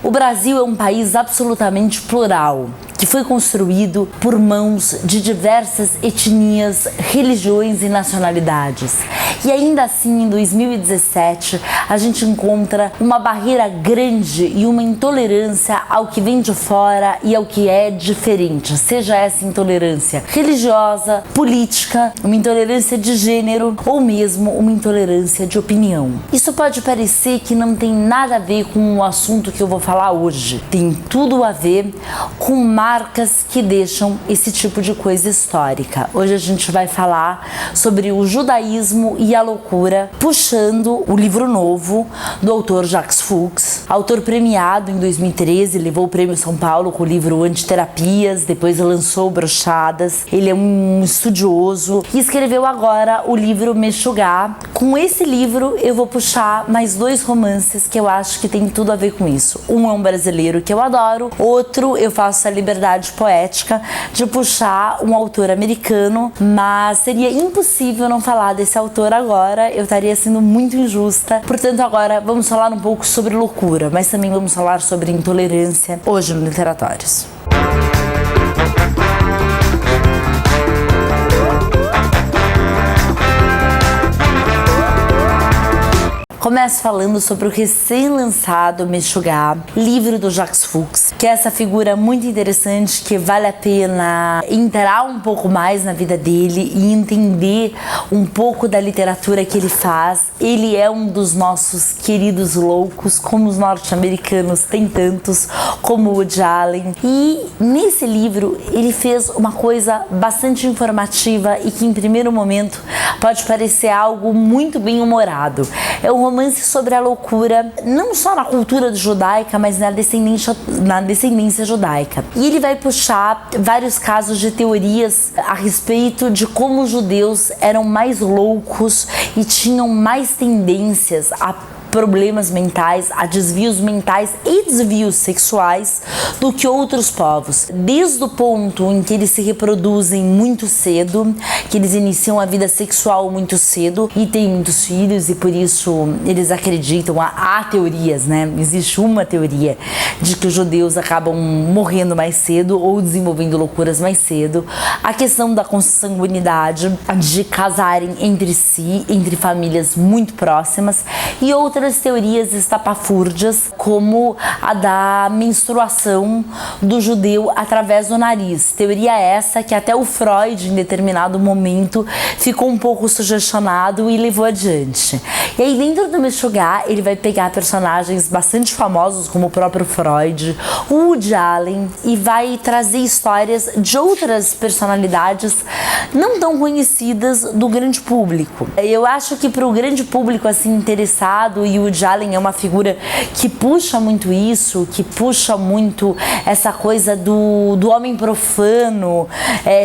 O Brasil é um país absolutamente plural, que foi construído por mãos de diversas etnias, religiões e nacionalidades. E ainda assim, em 2017, a gente encontra uma barreira grande e uma intolerância ao que vem de fora e ao que é diferente, seja essa intolerância religiosa, política, uma intolerância de gênero ou mesmo uma intolerância de opinião. Isso pode parecer que não tem nada a ver com o assunto que eu vou falar hoje. Tem tudo a ver com marcas que deixam esse tipo de coisa histórica. Hoje a gente vai falar sobre o judaísmo e a loucura, puxando o livro novo do autor Jacques Fuchs, autor premiado em 2013, levou o Prêmio São Paulo com o livro Antiterapias, depois lançou Brochadas. Ele é um estudioso e escreveu agora o livro Meshugá. Com esse livro eu vou puxar mais 2 romances que eu acho que tem tudo a ver com isso. Um é um brasileiro que eu adoro, outro eu faço a liberdade poética de puxar um autor americano, mas seria impossível não falar desse autor agora, eu estaria sendo muito injusta. Portanto, agora vamos falar um pouco sobre loucura, mas também vamos falar sobre intolerância hoje no Literatórios. Começo falando sobre o recém-lançado Meshugá, livro do Jacques Fuchs, que é essa figura muito interessante que vale a pena entrar um pouco mais na vida dele e entender um pouco da literatura que ele faz. Ele é um dos nossos queridos loucos, como os norte-americanos, tem tantos, como Woody Allen. E nesse livro ele fez uma coisa bastante informativa e que em primeiro momento pode parecer algo muito bem humorado. É um romance sobre a loucura, não só na cultura judaica, mas na descendência judaica. E ele vai puxar vários casos de teorias a respeito de como os judeus eram mais loucos e tinham mais tendências a problemas mentais, a desvios mentais e desvios sexuais do que outros povos. Desde o ponto em que eles se reproduzem muito cedo, que eles iniciam a vida sexual muito cedo e têm muitos filhos, e por isso eles acreditam, há teorias, né? Existe uma teoria de que os judeus acabam morrendo mais cedo ou desenvolvendo loucuras mais cedo. A questão da consanguinidade, de casarem entre si, entre famílias muito próximas, e outras teorias estapafúrdias, como a da menstruação do judeu através do nariz. Teoria essa que até o Freud, em determinado momento, ficou um pouco sugestionado e levou adiante. E aí, dentro do Meshugá, ele vai pegar personagens bastante famosos, como o próprio Freud, o Woody Allen, e vai trazer histórias de outras personalidades não tão conhecidas do grande público. Eu acho que para o grande público assim interessado, e o Woody Allen é uma figura que puxa muito isso, que puxa muito essa coisa do homem profano,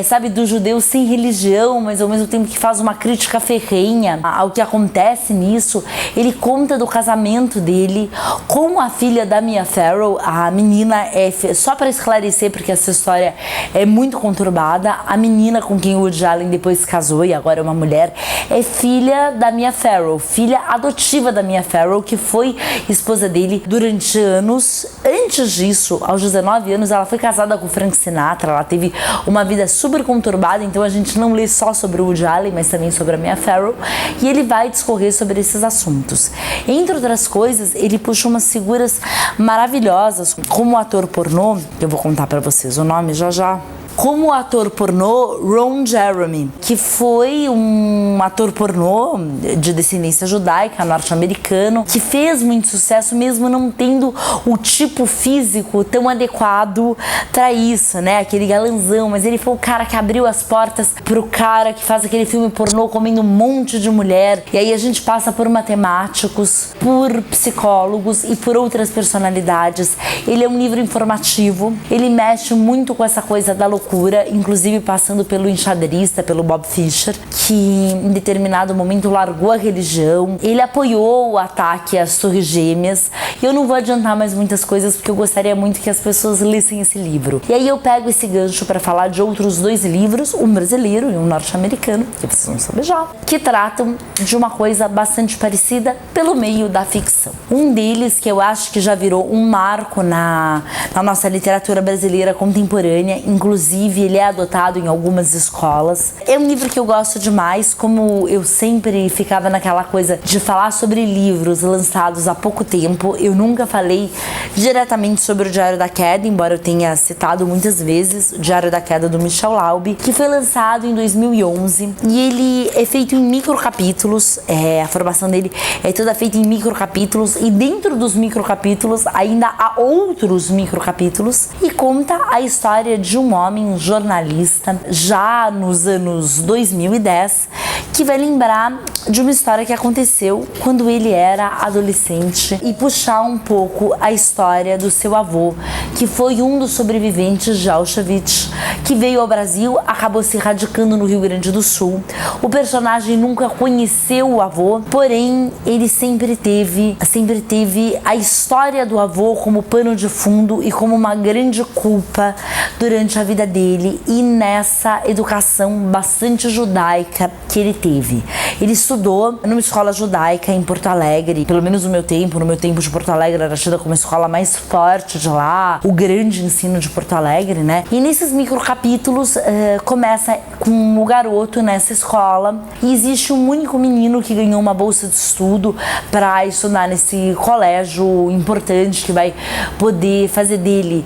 sabe, do judeu sem religião, mas ao mesmo tempo que faz uma crítica ferrenha ao que acontece nisso. Ele conta do casamento dele com a filha da Mia Farrow. A menina só para esclarecer, porque essa história é muito conturbada, a menina com quem o Woody Allen depois casou e agora é uma mulher, é filha da Mia Farrow, filha adotiva da Mia Farrow, que foi esposa dele durante anos. Antes disso, aos 19 anos, ela foi casada com Frank Sinatra. Ela teve uma vida super conturbada, então a gente não lê só sobre o Woody Allen, mas também sobre a Mia Farrow, e ele vai discorrer sobre esses assuntos. Entre outras coisas, ele puxa umas figuras maravilhosas, como o ator pornô, que eu vou contar pra vocês o nome já já, como o ator pornô Ron Jeremy, que foi um ator pornô de descendência judaica, norte-americano, que fez muito sucesso mesmo não tendo o tipo físico tão adequado para isso, né? Aquele galanzão, mas ele foi o cara que abriu as portas pro cara que faz aquele filme pornô comendo um monte de mulher. E aí a gente passa por matemáticos, por psicólogos e por outras personalidades. Ele é um livro informativo, ele mexe muito com essa coisa da loucura procura, inclusive passando pelo enxadrista, pelo Bob Fischer, que em determinado momento largou a religião. Ele apoiou o ataque às Torres Gêmeas. E eu não vou adiantar mais muitas coisas porque eu gostaria muito que as pessoas lessem esse livro. E aí eu pego esse gancho para falar de outros 2 livros, um brasileiro e um norte-americano, que vocês vão saber já, que tratam de uma coisa bastante parecida pelo meio da ficção. Um deles, que eu acho que já virou um marco na nossa literatura brasileira contemporânea, inclusive ele é adotado em algumas escolas. É um livro que eu gosto demais, como eu sempre ficava naquela coisa de falar sobre livros lançados há pouco tempo. Eu nunca falei diretamente sobre o Diário da Queda, embora eu tenha citado muitas vezes o Diário da Queda do Michel Laube, que foi lançado em 2011 e ele é feito em microcapítulos. A formação dele é toda feita em microcapítulos e dentro dos microcapítulos ainda há outros microcapítulos e conta a história de um homem, um jornalista, já nos anos 2010, que vai lembrar de uma história que aconteceu quando ele era adolescente e puxar um pouco a história do seu avô, que foi um dos sobreviventes de Auschwitz, que veio ao Brasil, acabou se radicando no Rio Grande do Sul. O personagem nunca conheceu o avô, porém ele sempre teve a história do avô como pano de fundo e como uma grande culpa durante a vida dele e nessa educação bastante judaica que ele teve. Ele estudou numa escola judaica em Porto Alegre, pelo menos no meu tempo de Porto Alegre era tida como a escola mais forte de lá, o grande ensino de Porto Alegre, né? E nesses microcapítulos começa com o garoto nessa escola e existe um único menino que ganhou uma bolsa de estudo para estudar nesse colégio importante que vai poder fazer dele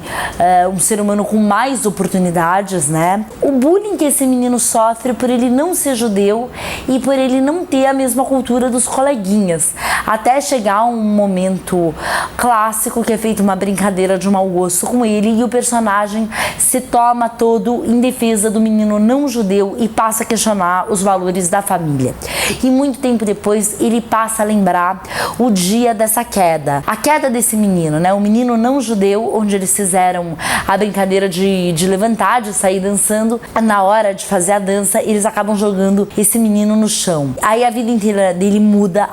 um ser humano com mais oportunidades, né? O bullying que esse menino sofre por ele não ser judeu e por ele não ter a mesma cultura dos coleguinhas, até chegar um momento clássico que é feito uma brincadeira de mau gosto com ele e o personagem se toma todo em defesa do menino não judeu e passa a questionar os valores da família. E muito tempo depois ele passa a lembrar o dia dessa queda, a queda desse menino, né? O menino não judeu, onde eles fizeram a brincadeira de levantar, de sair dançando. Na hora de fazer a dança, eles acabam jogando esse menino no chão. Aí a vida inteira dele muda,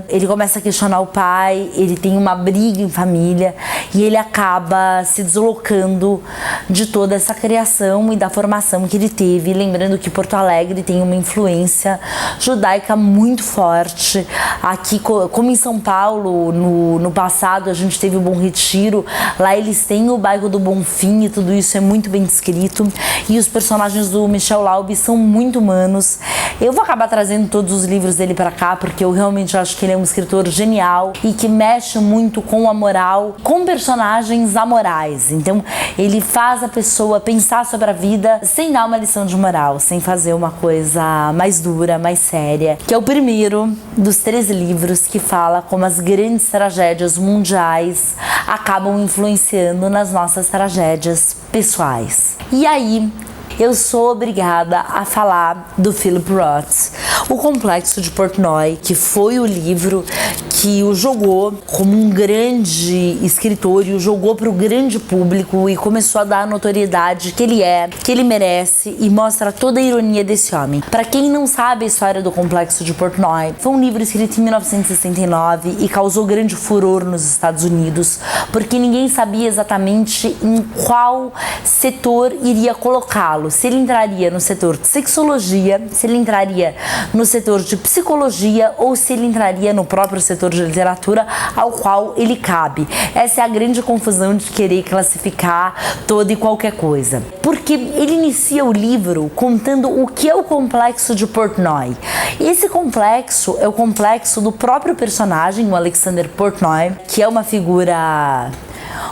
ele começa a questionar o pai, ele tem uma briga em família e ele acaba se deslocando de toda essa criação e da formação que ele teve, lembrando que Porto Alegre tem uma influência judaica muito forte. Aqui, como em São Paulo, no passado a gente teve o Bom Retiro, lá eles têm o bairro do Bonfim e tudo isso é muito bem descrito e os personagens do Michel Laube são muito humanos. Eu vou acabar trazendo todos os livros dele para cá porque eu realmente acho que ele é um escritor genial e que mexe muito com a moral, com personagens amorais. Então ele faz a pessoa pensar sobre a vida sem dar uma lição de moral, sem fazer uma coisa mais dura, mais séria, que é o primeiro dos 3 livros que fala como as grandes tragédias mundiais acabam influenciando nas nossas tragédias pessoais. E aí eu sou obrigada a falar do Philip Roth, O Complexo de Portnoy, que foi o livro que o jogou como um grande escritor e o jogou para o grande público e começou a dar a notoriedade que ele é, que ele merece e mostra toda a ironia desse homem. Para quem não sabe a história do Complexo de Portnoy, foi um livro escrito em 1969 e causou grande furor nos Estados Unidos, porque ninguém sabia exatamente em qual setor iria colocá-lo. Se ele entraria no setor de sexologia, se ele entraria no setor de psicologia ou se ele entraria no próprio setor de literatura ao qual ele cabe. Essa é a grande confusão de querer classificar toda e qualquer coisa. Porque ele inicia o livro contando o que é o Complexo de Portnoy. Esse complexo é o complexo do próprio personagem, o Alexander Portnoy, que é uma figura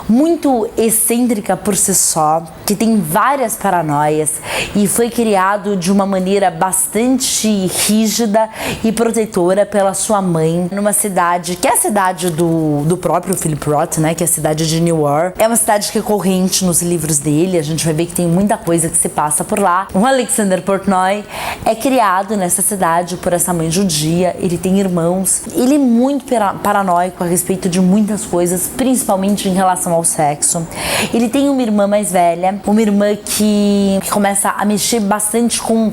muito excêntrica por si só, que tem várias paranoias e foi criado de uma maneira bastante rígida e protetora pela sua mãe, numa cidade que é a cidade do próprio Philip Roth, né, que é a cidade de Newark. É uma cidade recorrente nos livros dele, a gente vai ver que tem muita coisa que se passa por lá. O Alexander Portnoy é criado nessa cidade por essa mãe judia, ele tem irmãos, ele é muito paranoico a respeito de muitas coisas, principalmente em relação relação ao sexo. Ele tem uma irmã mais velha, uma irmã que começa a mexer bastante com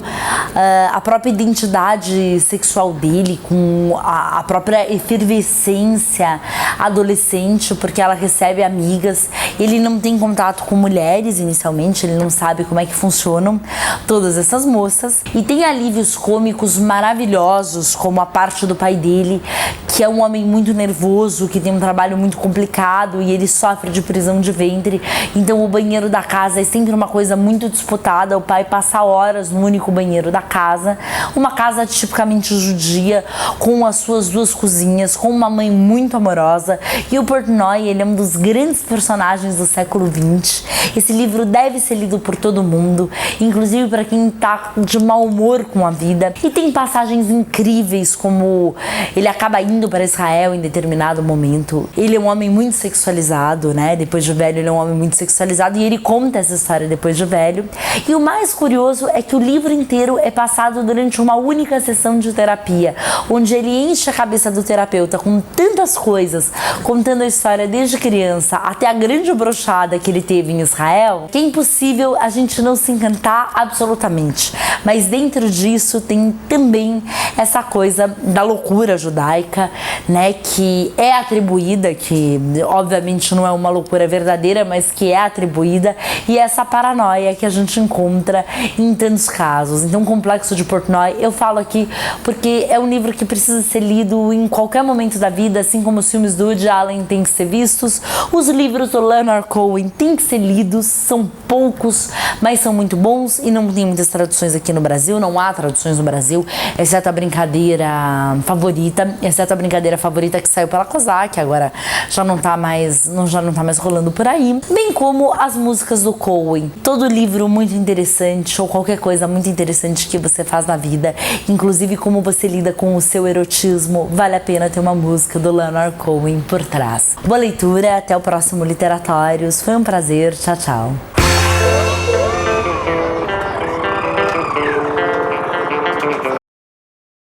a própria identidade sexual dele, com a própria efervescência adolescente, porque ela recebe amigas. Ele não tem contato com mulheres inicialmente, ele não sabe como é que funcionam todas essas moças. E tem alívios cômicos maravilhosos, como a parte do pai dele, que é um homem muito nervoso, que tem um trabalho muito complicado e ele sofre de prisão de ventre. Então o banheiro da casa é sempre uma coisa muito disputada. O pai passa horas no único banheiro da casa. Uma casa tipicamente judia, com as suas duas cozinhas, com uma mãe muito amorosa. E o Portnoy, ele é um dos grandes personagens do século XX. Esse livro deve ser lido por todo mundo, inclusive para quem tá de mau humor com a vida. E tem passagens incríveis, como ele acaba indo para Israel em determinado momento. Ele é um homem muito sexualizado, né? Depois de velho, ele é um homem muito sexualizado e ele conta essa história depois de velho. E o mais curioso é que o livro inteiro é passado durante uma única sessão de terapia, onde ele enche a cabeça do terapeuta com tantas coisas, contando a história desde criança até a grande brochada que ele teve em Israel, que é impossível a gente não se encantar absolutamente. Mas dentro disso tem também essa coisa da loucura judaica, né, que é atribuída, que obviamente não é uma loucura verdadeira, mas que é atribuída, e essa paranoia que a gente encontra em tantos casos. Então, o Complexo de Portnoy, eu falo aqui porque é um livro que precisa ser lido em qualquer momento da vida, assim como os filmes do Woody Allen têm que ser vistos, os livros do Leonard Cohen têm que ser lidos, são poucos, mas são muito bons e não tem muitas traduções aqui no Brasil, não há traduções no Brasil, exceto a Brincadeira Favorita que saiu pela Kozak, agora já não tá mais rolando por aí, bem como as músicas do Cohen. Todo livro muito interessante, ou qualquer coisa muito interessante que você faz na vida, inclusive como você lida com o seu erotismo, vale a pena ter uma música do Leonard Cohen por trás. Boa leitura, até o próximo Literatórios, foi um prazer, tchau, tchau.